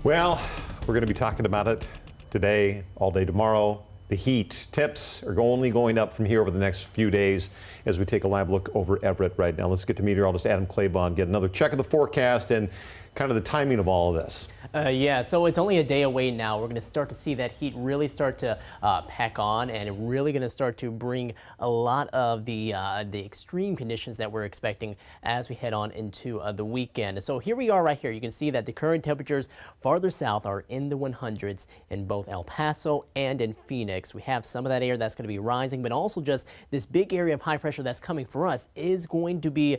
Well, we're going to be talking about it today, all day tomorrow. The heat temps are only going up from here over the next few days as we take a live look over Everett right now. Let's get to meteorologist Adam Claibon, get another check of the forecast and kind of the timing of all of this. Yeah, so it's only a day away now. We're going to start to see that heat really start to pack on, and really going to start to bring a lot of the extreme conditions that we're expecting as we head on into the weekend. So here we are right here. You can see that the current temperatures farther south are in the 100s in both El Paso and in Phoenix. We have some of that air that's going to be rising, but also just this big area of high pressure that's coming for us is going to be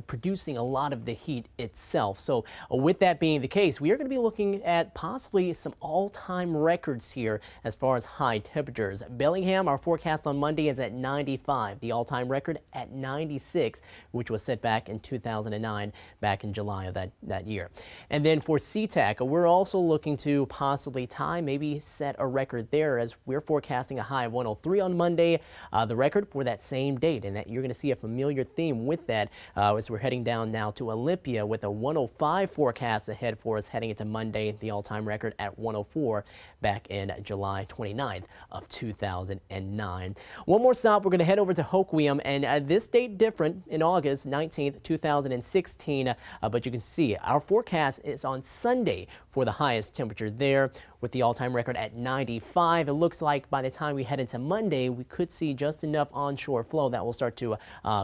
producing a lot of the heat itself. So with that being the case, we are going to be looking at possibly some all-time records here as far as high temperatures. Bellingham, our forecast on Monday is at 95. The all-time record at 96, which was set back in 2009, back in July of that year. And then for SeaTac, we're also looking to possibly tie, maybe set a record there, as we're forecasting a high of 103 on Monday, the record for that same date. And that you're going to see a familiar theme with that as we're heading down now to Olympia with a 105 forecast ahead for us heading into Monday, the all-time record at 104 back in July 29th of 2009. One more stop, we're going to head over to Hoquiam, and this date different in August 19th, 2016, but you can see our forecast is on Sunday for the highest temperature there with the all-time record at 95. It looks like by the time we head into Monday, we could see just enough onshore flow that will start to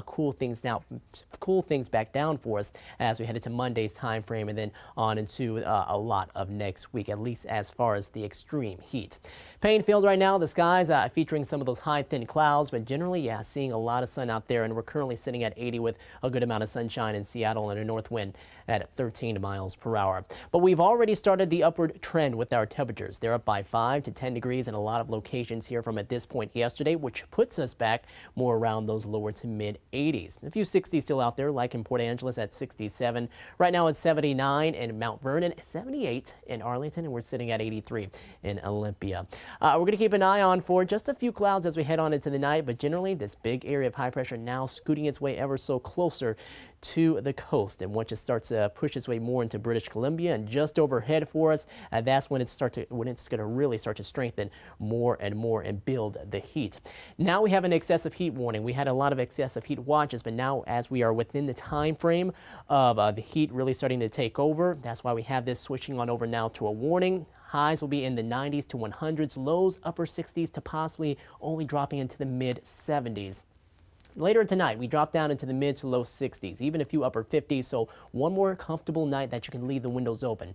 cool things back down for us as we head into Monday's time frame and then on into a lot of next week, at least as far as the extreme heat. PAINE field right now, the skies featuring some of those high thin clouds, but generally, yeah, seeing a lot of sun out there, and we're currently sitting at 80 with a good amount of sunshine in Seattle and a north wind at 13 miles per hour. But we've already started the upward trend with our temperatures. They're up by 5 to 10 degrees in a lot of locations here from at this point yesterday, which puts us back more around those lower to mid 80s. A few 60s still out there, like in Port Angeles at 67. Right now it's 79 in Mount Vernon, 78 in Arlington, and we're sitting at 83 in Olympia. We're going to keep an eye on for just a few clouds as we head on into the night, but generally this big area of high pressure now scooting its way ever so closer to the coast, and once it starts to push its way more into British Columbia and just overhead for us, that's when it's going to really start to strengthen more and more and build the heat. Now we have an excessive heat warning. We had a lot of excessive heat watches, but now as we are within the time frame of the heat really starting to take over, that's why we have this switching on over now to a warning. Highs will be in the 90s to 100s, lows upper 60s to possibly only dropping into the mid 70s. Later tonight, we drop down into the mid to low 60s, even a few upper 50s, so one more comfortable night that you can leave the windows open.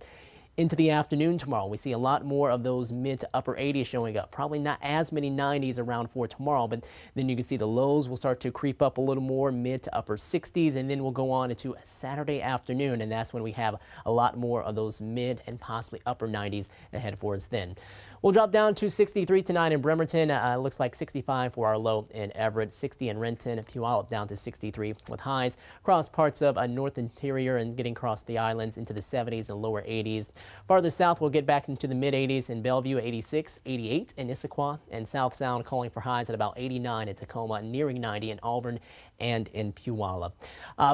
Into the afternoon tomorrow, we see a lot more of those mid to upper 80s showing up. Probably not as many 90s around for tomorrow, but then you can see the lows will start to creep up a little more, mid to upper 60s, and then we'll go on into a Saturday afternoon, and that's when we have a lot more of those mid and possibly upper 90s ahead for us then. We'll drop down to 63 tonight in Bremerton. Looks like 65 for our low in Everett, 60 in Renton, Puyallup down to 63 with highs across parts of North Interior and getting across the islands into the 70s and lower 80s. Farther south, we'll get back into the mid 80s in Bellevue, 86, 88 in Issaquah, and South Sound calling for highs at about 89 in Tacoma, nearing 90 in Auburn and in Puyallup.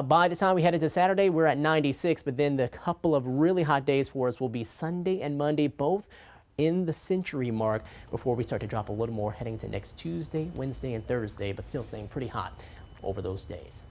By the time we head into Saturday, we're at 96, but then the couple of really hot days for us will be Sunday and Monday, both in the century mark before we start to drop a little more heading to next Tuesday, Wednesday, and Thursday, but still staying pretty hot over those days.